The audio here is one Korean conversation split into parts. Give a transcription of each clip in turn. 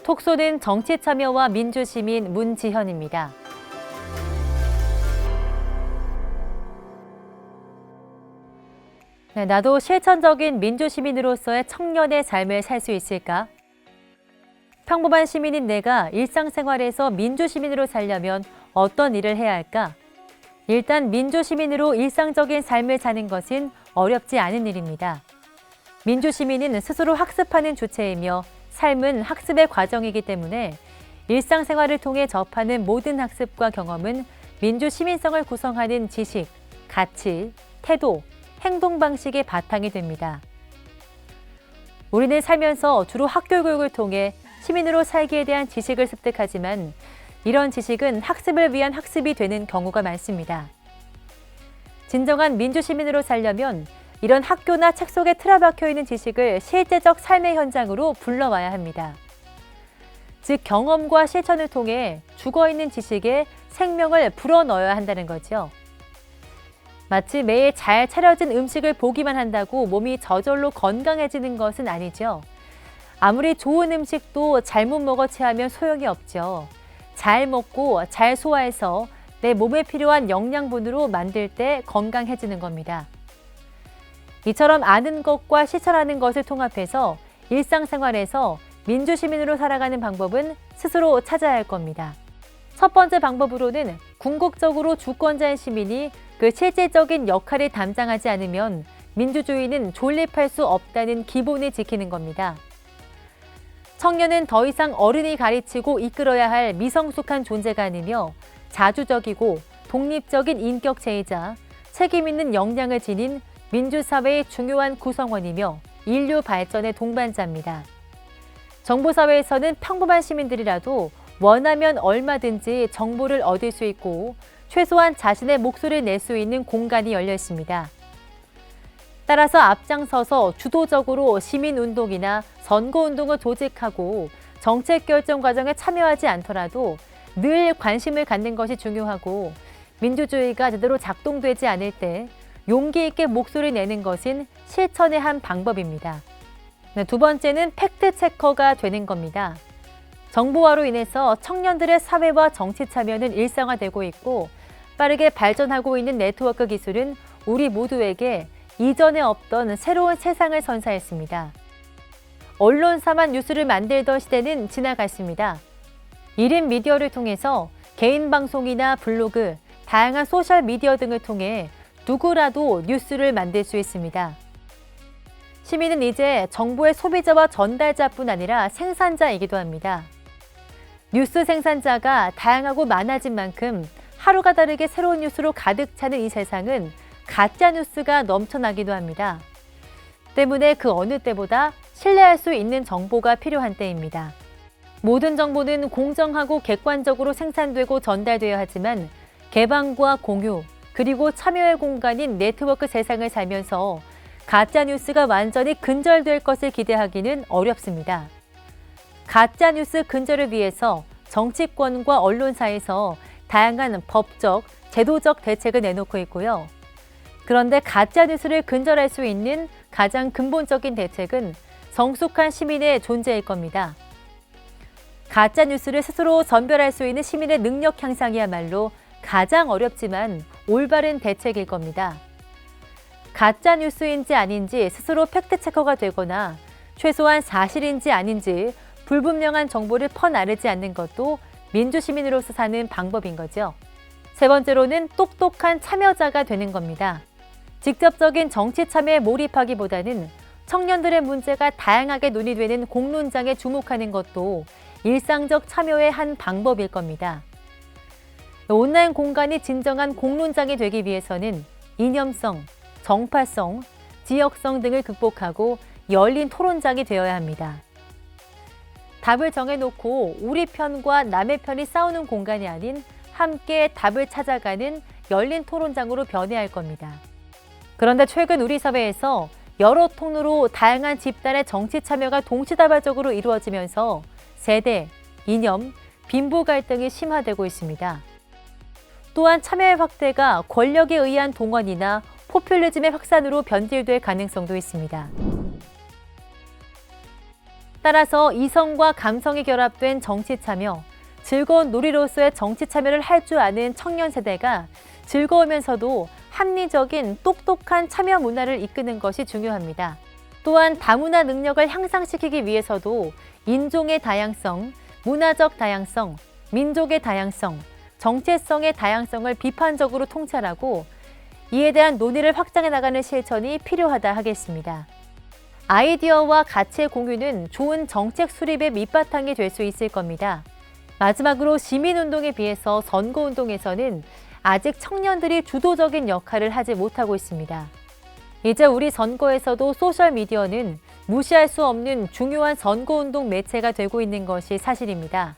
톡 쏘는 정치 참여와 민주시민 문지현입니다. 네, 나도 실천적인 민주시민으로서의 청년의 삶을 살 수 있을까? 평범한 시민인 내가 일상생활에서 민주시민으로 살려면 어떤 일을 해야 할까? 일단 민주시민으로 일상적인 삶을 사는 것은 어렵지 않은 일입니다. 민주시민은 스스로 학습하는 주체이며 삶은 학습의 과정이기 때문에 일상생활을 통해 접하는 모든 학습과 경험은 민주시민성을 구성하는 지식, 가치, 태도, 행동 방식의 바탕이 됩니다. 우리는 살면서 주로 학교 교육을 통해 시민으로 살기에 대한 지식을 습득하지만 이런 지식은 학습을 위한 학습이 되는 경우가 많습니다. 진정한 민주시민으로 살려면 이런 학교나 책 속에 틀어박혀 있는 지식을 실제적 삶의 현장으로 불러와야 합니다. 즉 경험과 실천을 통해 죽어있는 지식에 생명을 불어넣어야 한다는 거죠. 마치 매일 잘 차려진 음식을 보기만 한다고 몸이 저절로 건강해지는 것은 아니죠. 아무리 좋은 음식도 잘못 먹어 체하면 소용이 없죠. 잘 먹고 잘 소화해서 내 몸에 필요한 영양분으로 만들 때 건강해지는 겁니다. 이처럼 아는 것과 실천하는 것을 통합해서 일상생활에서 민주시민으로 살아가는 방법은 스스로 찾아야 할 겁니다. 첫 번째 방법으로는 궁극적으로 주권자인 시민이 그 실질적인 역할을 담당하지 않으면 민주주의는 존립할 수 없다는 기본을 지키는 겁니다. 청년은 더 이상 어른이 가르치고 이끌어야 할 미성숙한 존재가 아니며 자주적이고 독립적인 인격체이자 책임 있는 역량을 지닌 민주사회의 중요한 구성원이며 인류 발전의 동반자입니다. 정보사회에서는 평범한 시민들이라도 원하면 얼마든지 정보를 얻을 수 있고 최소한 자신의 목소리를 낼 수 있는 공간이 열려 있습니다. 따라서 앞장서서 주도적으로 시민운동이나 선거운동을 조직하고 정책 결정 과정에 참여하지 않더라도 늘 관심을 갖는 것이 중요하고 민주주의가 제대로 작동되지 않을 때 용기 있게 목소리를 내는 것은 실천의 한 방법입니다. 두 번째는 팩트체커가 되는 겁니다. 정보화로 인해서 청년들의 사회와 정치 참여는 일상화되고 있고 빠르게 발전하고 있는 네트워크 기술은 우리 모두에게 이전에 없던 새로운 세상을 선사했습니다. 언론사만 뉴스를 만들던 시대는 지나갔습니다. 1인 미디어를 통해서 개인 방송이나 블로그, 다양한 소셜미디어 등을 통해 누구라도 뉴스를 만들 수 있습니다. 시민은 이제 정보의 소비자와 전달자뿐 아니라 생산자이기도 합니다. 뉴스 생산자가 다양하고 많아진 만큼 하루가 다르게 새로운 뉴스로 가득 차는 이 세상은 가짜 뉴스가 넘쳐나기도 합니다. 때문에 그 어느 때보다 신뢰할 수 있는 정보가 필요한 때입니다. 모든 정보는 공정하고 객관적으로 생산되고 전달되어야 하지만 개방과 공유, 그리고 참여의 공간인 네트워크 세상을 살면서 가짜 뉴스가 완전히 근절될 것을 기대하기는 어렵습니다. 가짜 뉴스 근절을 위해서 정치권과 언론사에서 다양한 법적, 제도적 대책을 내놓고 있고요. 그런데 가짜 뉴스를 근절할 수 있는 가장 근본적인 대책은 성숙한 시민의 존재일 겁니다. 가짜 뉴스를 스스로 전별할 수 있는 시민의 능력 향상이야말로 가장 어렵지만 올바른 대책일 겁니다. 가짜 뉴스인지 아닌지 스스로 팩트체커가 되거나 최소한 사실인지 아닌지 불분명한 정보를 퍼나르지 않는 것도 민주시민으로서 사는 방법인 거죠. 세 번째로는 똑똑한 참여자가 되는 겁니다. 직접적인 정치 참여에 몰입하기보다는 청년들의 문제가 다양하게 논의되는 공론장에 주목하는 것도 일상적 참여의 한 방법일 겁니다. 온라인 공간이 진정한 공론장이 되기 위해서는 이념성, 정파성, 지역성 등을 극복하고 열린 토론장이 되어야 합니다. 답을 정해놓고 우리 편과 남의 편이 싸우는 공간이 아닌 함께 답을 찾아가는 열린 토론장으로 변해야 할 겁니다. 그런데 최근 우리 사회에서 여러 통로로 다양한 집단의 정치 참여가 동시다발적으로 이루어지면서 세대, 이념, 빈부 갈등이 심화되고 있습니다. 또한 참여의 확대가 권력에 의한 동원이나 포퓰리즘의 확산으로 변질될 가능성도 있습니다. 따라서 이성과 감성이 결합된 정치 참여, 즐거운 놀이로서의 정치 참여를 할 줄 아는 청년 세대가 즐거우면서도 합리적인 똑똑한 참여 문화를 이끄는 것이 중요합니다. 또한 다문화 능력을 향상시키기 위해서도 인종의 다양성, 문화적 다양성, 민족의 다양성, 정체성의 다양성을 비판적으로 통찰하고 이에 대한 논의를 확장해 나가는 실천이 필요하다 하겠습니다. 아이디어와 가치의 공유는 좋은 정책 수립의 밑바탕이 될 수 있을 겁니다. 마지막으로 시민운동에 비해서 선거운동에서는 아직 청년들이 주도적인 역할을 하지 못하고 있습니다. 이제 우리 선거에서도 소셜미디어는 무시할 수 없는 중요한 선거운동 매체가 되고 있는 것이 사실입니다.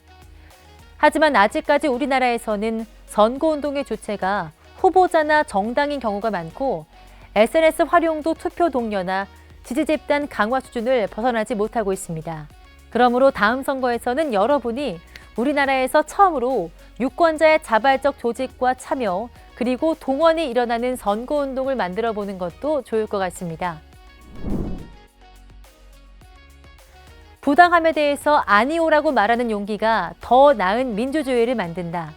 하지만 아직까지 우리나라에서는 선거운동의 주체가 후보자나 정당인 경우가 많고 SNS 활용도 투표 동료나 지지 집단 강화 수준을 벗어나지 못하고 있습니다. 그러므로 다음 선거에서는 여러분이 우리나라에서 처음으로 유권자의 자발적 조직과 참여 그리고 동원이 일어나는 선거운동을 만들어 보는 것도 좋을 것 같습니다. 부당함에 대해서 아니오라고 말하는 용기가 더 나은 민주주의를 만든다.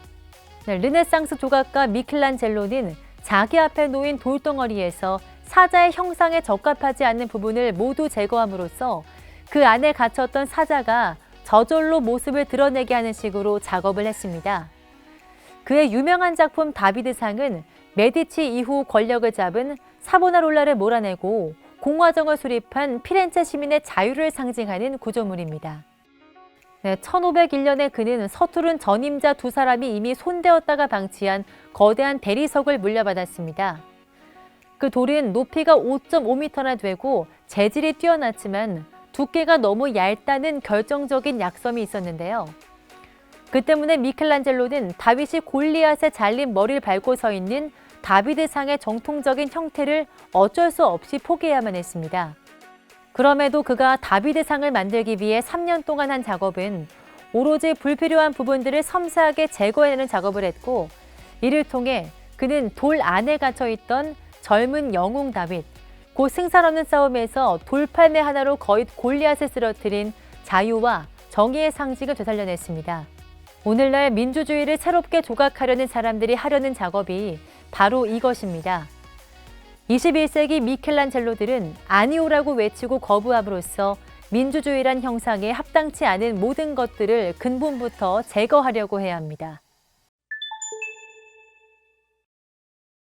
르네상스 조각가 미켈란젤로는 자기 앞에 놓인 돌덩어리에서 사자의 형상에 적합하지 않는 부분을 모두 제거함으로써 그 안에 갇혔던 사자가 저절로 모습을 드러내게 하는 식으로 작업을 했습니다. 그의 유명한 작품 다비드상은 메디치 이후 권력을 잡은 사보나롤라를 몰아내고 공화정을 수립한 피렌체 시민의 자유를 상징하는 구조물입니다. 1501년에 그는 서투른 전임자 두 사람이 이미 손대었다가 방치한 거대한 대리석을 물려받았습니다. 그 돌은 높이가 5.5m나 되고 재질이 뛰어났지만 두께가 너무 얇다는 결정적인 약점이 있었는데요. 그 때문에 미켈란젤로는 다윗이 골리앗에 잘린 머리를 밟고 서 있는 다비드상의 정통적인 형태를 어쩔 수 없이 포기해야만 했습니다. 그럼에도 그가 다비드상을 만들기 위해 3년 동안 한 작업은 오로지 불필요한 부분들을 섬세하게 제거해내는 작업을 했고 이를 통해 그는 돌 안에 갇혀있던 젊은 영웅 다윗, 곧 승산 없는 싸움에서 돌팔매 하나로 거의 골리앗을 쓰러뜨린 자유와 정의의 상징을 되살려냈습니다. 오늘날 민주주의를 새롭게 조각하려는 사람들이 하려는 작업이 바로 이것입니다. 21세기 미켈란젤로들은 아니오라고 외치고 거부함으로써 민주주의란 형상에 합당치 않은 모든 것들을 근본부터 제거하려고 해야 합니다.